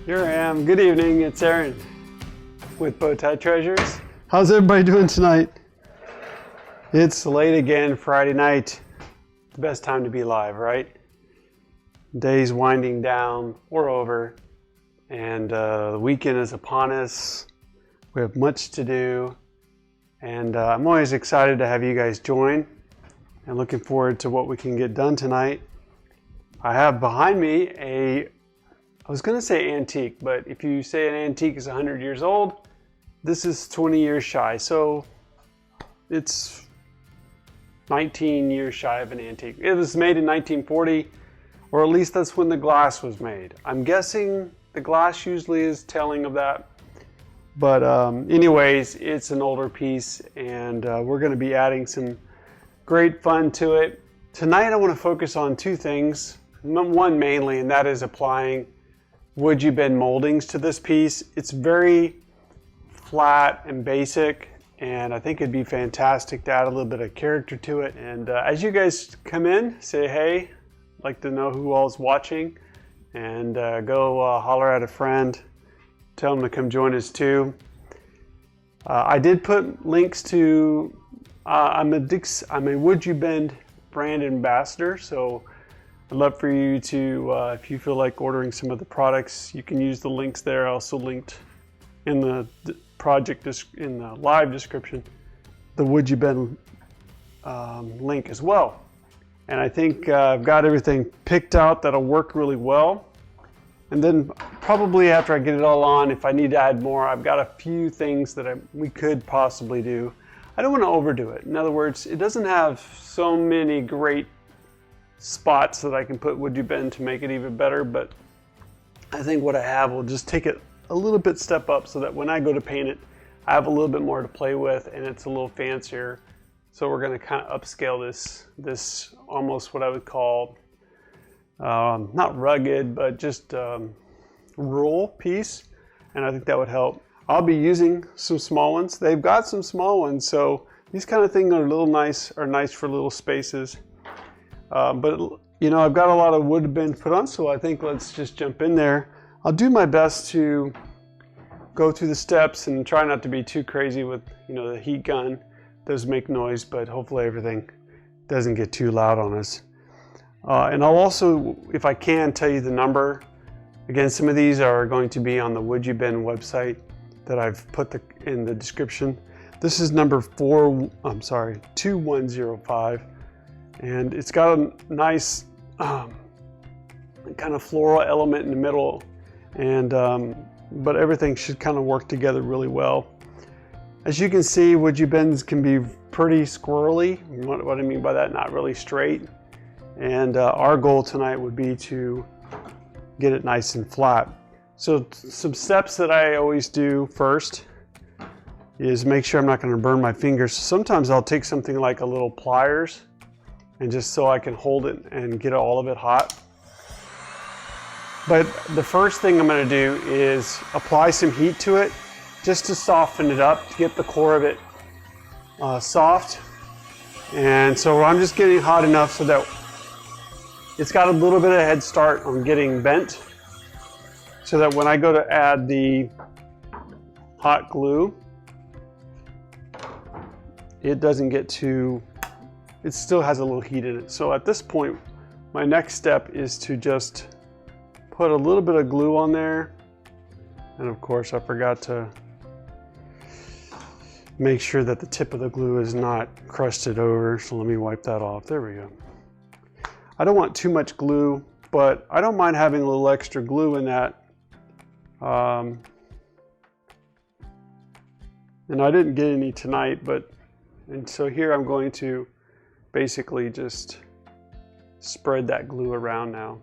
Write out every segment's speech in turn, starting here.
Here I am. Good evening. It's Aaron with Bowtie Treasures. How's everybody doing tonight? It's late again, Friday night. The best time to be live, right? Day's winding down. We're over. And the weekend is upon us. We have much to do. And I'm always excited to have you guys join. And looking forward to what we can get done tonight. I have behind me I was going to say antique, but if you say an antique is 100 years old, this is 20 years shy. So it's 19 years shy of an antique. It was made in 1940, or at least that's when the glass was made. I'm guessing the glass usually is telling of that. But anyways, it's an older piece, and we're going to be adding some great fun to it. Tonight I want to focus on two things. One mainly, and that is applying WoodUbend Mouldings to this piece. It's very flat and basic, and I think it'd be fantastic to add a little bit of character to it. And as you guys come in, say hey. I'd like to know who all is watching, and go holler at a friend. Tell them to come join us too. I did put links to, I'm a WoodUbend brand ambassador, so I'd love for you to, if you feel like ordering some of the products, you can use the links there. I also linked in the in the live description, the WoodUbend link as well. And I think I've got everything picked out that'll work really well. And then probably after I get it all on, if I need to add more, I've got a few things that we could possibly do. I don't want to overdo it. In other words, it doesn't have so many great spots that I can put WoodUbend to make it even better, but I think what I have will just take it a little bit step up so that when I go to paint it, I have a little bit more to play with and it's a little fancier. So we're going to kind of upscale this almost what I would call not rugged, but just rural piece, and I think that would help. I'll be using some small ones. They've got some small ones, so these kind of things are nice for little spaces. But you know, I've got a lot of WoodUbend put on, so I think let's just jump in there. I'll do my best to go through the steps and try not to be too crazy with, you know, the heat gun. It does make noise, but hopefully everything doesn't get too loud on us. And I'll also, if I can, tell you the number. Again, some of these are going to be on the WoodUbend website that I've put in the description. This is number 2105. And it's got a nice kind of floral element in the middle, and but everything should kind of work together really well. As you can see, WoodUbends can be pretty squirrely. What I mean by that, not really straight. And our goal tonight would be to get it nice and flat. So some steps that I always do first is make sure I'm not going to burn my fingers. Sometimes I'll take something like a little pliers, and just so I can hold it and get all of it hot. But the first thing I'm going to do is apply some heat to it just to soften it up, to get the core of it soft. And so I'm just getting hot enough so that it's got a little bit of a head start on getting bent, so that when I go to add the hot glue, it doesn't get too, it still has a little heat in it. So at this point, my next step is to just put a little bit of glue on there. And of course, I forgot to make sure that the tip of the glue is not crusted over. So let me wipe that off. There we go. I don't want too much glue, but I don't mind having a little extra glue in that. And I didn't get any tonight, and so here I'm going to basically just spread that glue around now.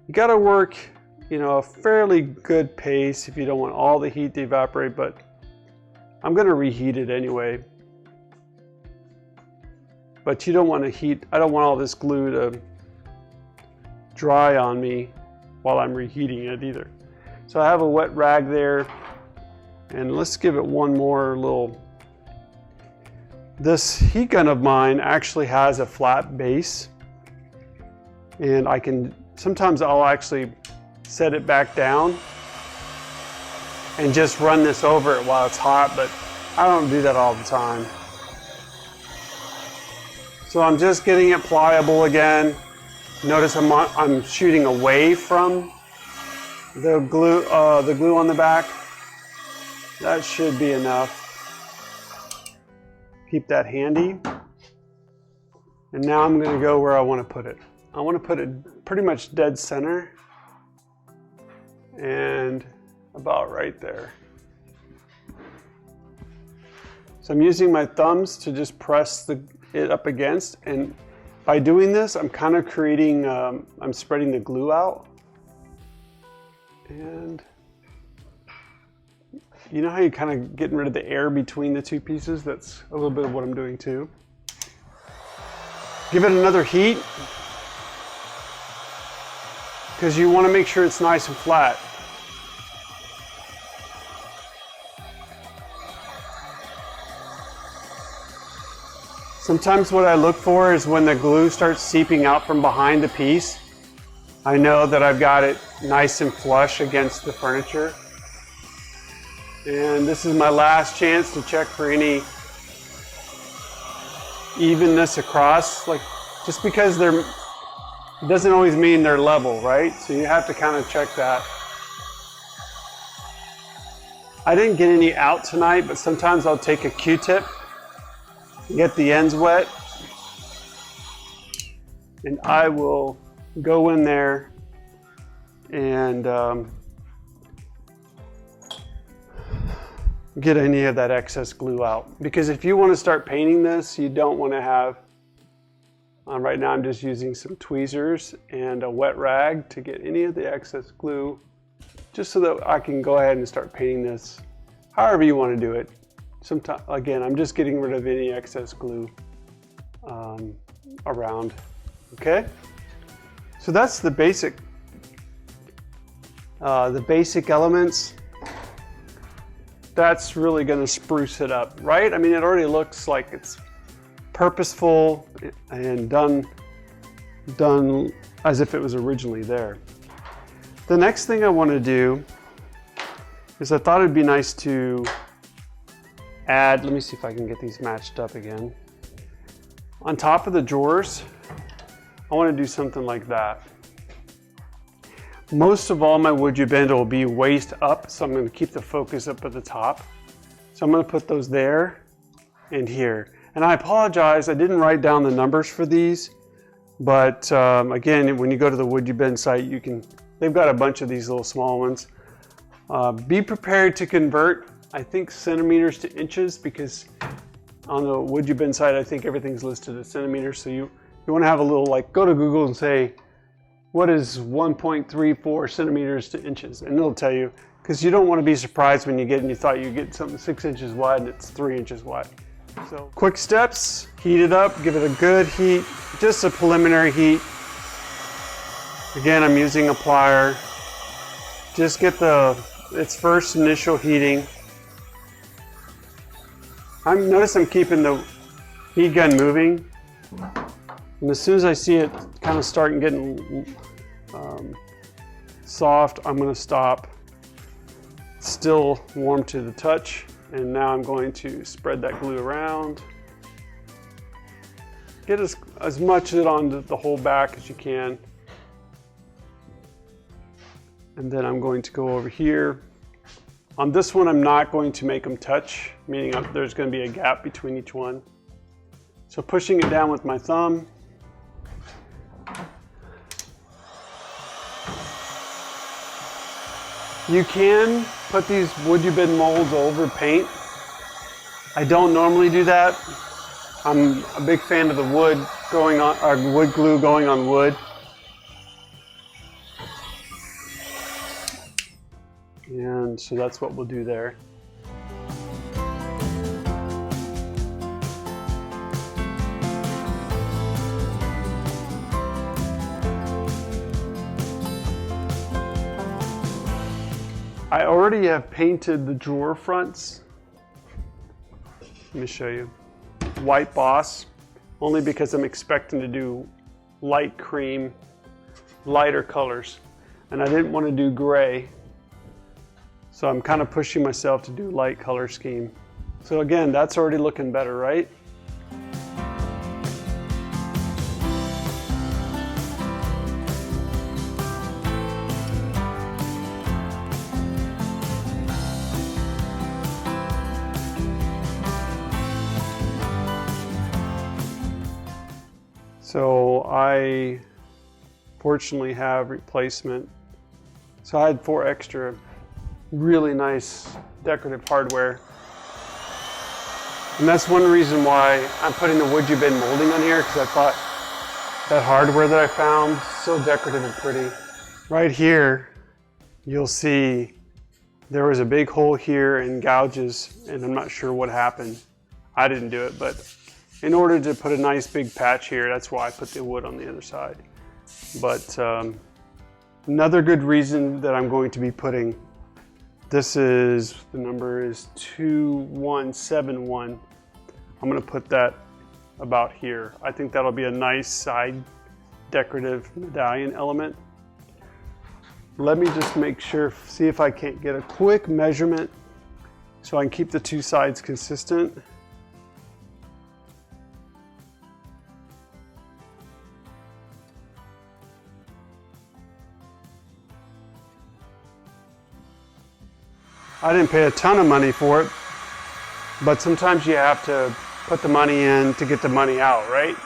You got to work, you know, a fairly good pace if you don't want all the heat to evaporate, but I'm going to reheat it anyway. But you don't want to heat, I don't want all this glue to dry on me while I'm reheating it either. So I have a wet rag there, and let's give it one more little. This heat gun of mine actually has a flat base, and I can sometimes I'll actually set it back down and just run this over it while it's hot, but I don't do that all the time. So I'm just getting it pliable again. Notice I'm shooting away from the glue on the back. That should be enough. Keep that handy. And now I'm going to go where I want to put it. I want to put it pretty much dead center and about right there. So I'm using my thumbs to just press it up against, and by doing this I'm kind of creating, I'm spreading the glue out. And you know how you're kind of getting rid of the air between the two pieces? That's a little bit of what I'm doing too. Give it another heat, because you want to make sure it's nice and flat. Sometimes what I look for is when the glue starts seeping out from behind the piece. I know that I've got it nice and flush against the furniture. And this is my last chance to check for any evenness across. Like, just because they're, it doesn't always mean they're level, right? So you have to kind of check that. I didn't get any out tonight, but sometimes I'll take a Q-tip, get the ends wet, and I will go in there and get any of that excess glue out. Because if you want to start painting this, you don't want to have, right now I'm just using some tweezers and a wet rag to get any of the excess glue, just so that I can go ahead and start painting this however you want to do it. Sometimes, again, I'm just getting rid of any excess glue around. Okay, so that's the basic elements. That's really going to spruce it up, right? I mean, it already looks like it's purposeful and done as if it was originally there. The next thing I want to do is I thought it'd be nice to add, let me see if I can get these matched up again. On top of the drawers, I want to do something like that. Most of all my WoodUbend will be waist up, so I'm going to keep the focus up at the top. So I'm going to put those there and here. And I apologize, I didn't write down the numbers for these, but again, when you go to the WoodUbend site, they've got a bunch of these little small ones. Be prepared to convert, I think, centimeters to inches, because on the WoodUbend site, I think everything's listed as centimeters. So you want to have a little, like, go to Google and say, what is 1.34 centimeters to inches? And it'll tell you, because you don't want to be surprised when you get and you thought you'd get something 6 inches wide and it's 3 inches wide. So quick steps, heat it up, give it a good heat, just a preliminary heat. Again, I'm using a plier. Just get its first initial heating. Notice I'm keeping the heat gun moving. And as soon as I see it kind of starting getting soft, I'm going to stop. It's still warm to the touch, and now I'm going to spread that glue around. Get as much of it on the whole back as you can. And then I'm going to go over here. On this one, I'm not going to make them touch, meaning there's going to be a gap between each one. So pushing it down with my thumb. You can put these WoodUbend molds over paint. I don't normally do that. I'm a big fan of the wood going on, or wood glue going on wood. And so that's what we'll do there. I already have painted the drawer fronts. Let me show you. White Boss, only because I'm expecting to do light cream lighter colors. And I didn't want to do gray. So I'm kind of pushing myself to do light color scheme. So again, that's already looking better, right? So I fortunately have replacement. So I had 4 extra really nice decorative hardware. And that's one reason why I'm putting the WoodUbend molding on here, because I thought that hardware that I found, so decorative and pretty. Right here, you'll see there was a big hole here and gouges, and I'm not sure what happened. I didn't do it, but in order to put a nice big patch here, that's why I put the wood on the other side. But another good reason that I'm going to be putting, this is, the number is 2171. I'm gonna put that about here. I think that'll be a nice side decorative medallion element. Let me just make sure, see if I can't get a quick measurement so I can keep the 2 sides consistent. I didn't pay a ton of money for it, but sometimes you have to put the money in to get the money out, right?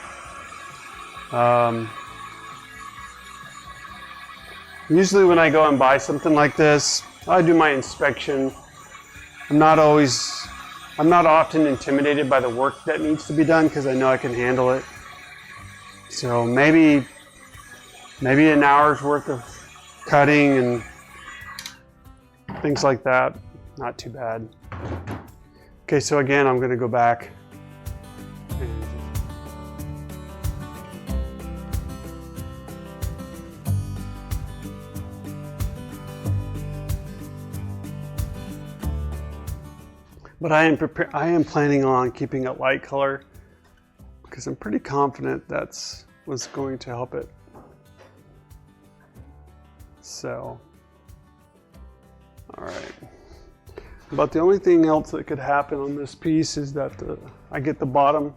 Usually when I go and buy something like this, I do my inspection. I'm not often intimidated by the work that needs to be done because I know I can handle it. So maybe an hour's worth of cutting and things like that, not too bad. Okay, so again, I'm gonna go back. But I am planning on keeping it light color because I'm pretty confident that's what's going to help it. So, all right. But the only thing else that could happen on this piece is that I get the bottom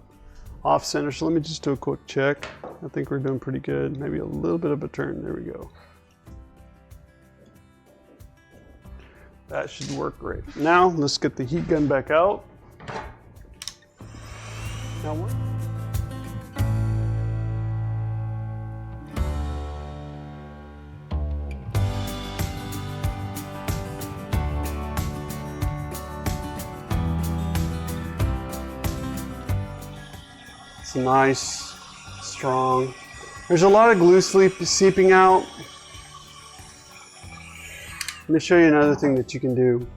off center. So let me just do a quick check. I think we're doing pretty good. Maybe a little bit of a turn. There we go. That should work great. Now let's get the heat gun back out. Now what? It's nice, strong. There's a lot of glue seeping out. Let me show you another thing that you can do.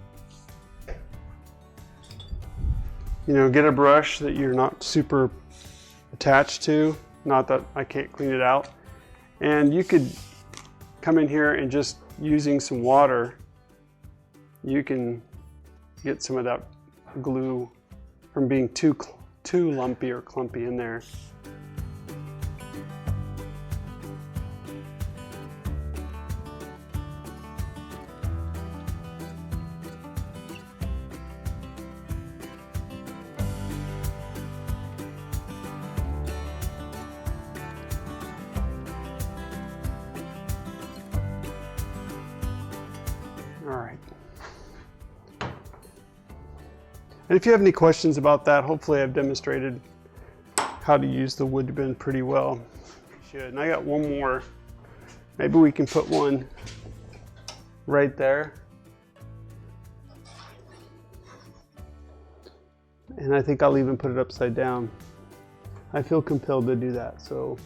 You know, get a brush that you're not super attached to, not that I can't clean it out. And you could come in here and just using some water, you can get some of that glue from being too lumpy or clumpy in there. All right. And if you have any questions about that, hopefully I've demonstrated how to use the WoodUbend pretty well. And I got one more. Maybe we can put one right there. And I think I'll even put it upside down. I feel compelled to do that, so.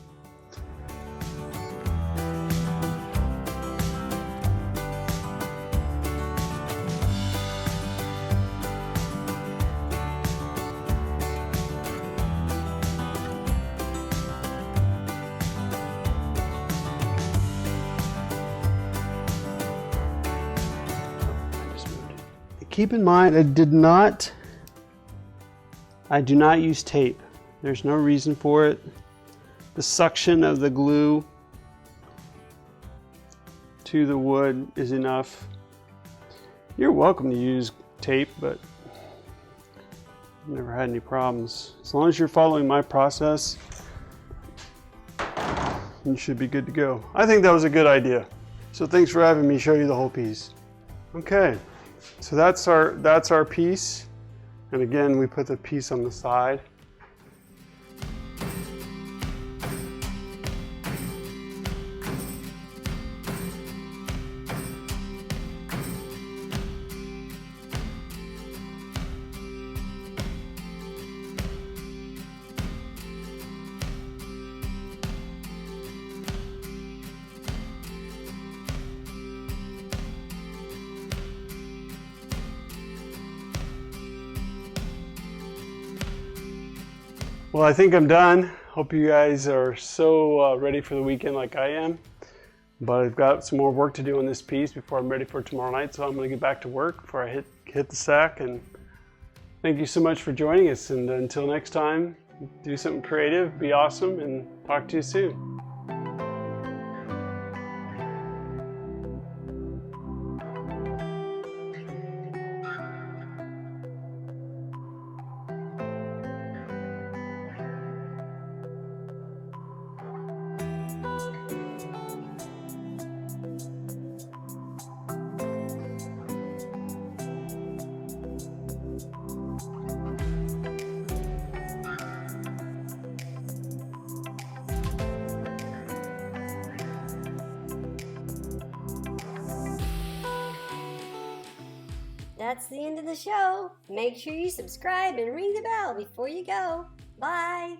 Keep in mind, I do not use tape. There's no reason for it. The suction of the glue to the wood is enough. You're welcome to use tape, but I've never had any problems. As long as you're following my process, you should be good to go. I think that was a good idea. So thanks for having me show you the whole piece. Okay, so that's our piece. And again, we put the piece on the side. Well, I think I'm done. Hope you guys are so ready for the weekend like I am. But I've got some more work to do on this piece before I'm ready for tomorrow night. So I'm going to get back to work before I hit the sack. And thank you so much for joining us. And until next time, do something creative, be awesome, and talk to you soon. That's the end of the show. Make sure you subscribe and ring the bell before you go. Bye.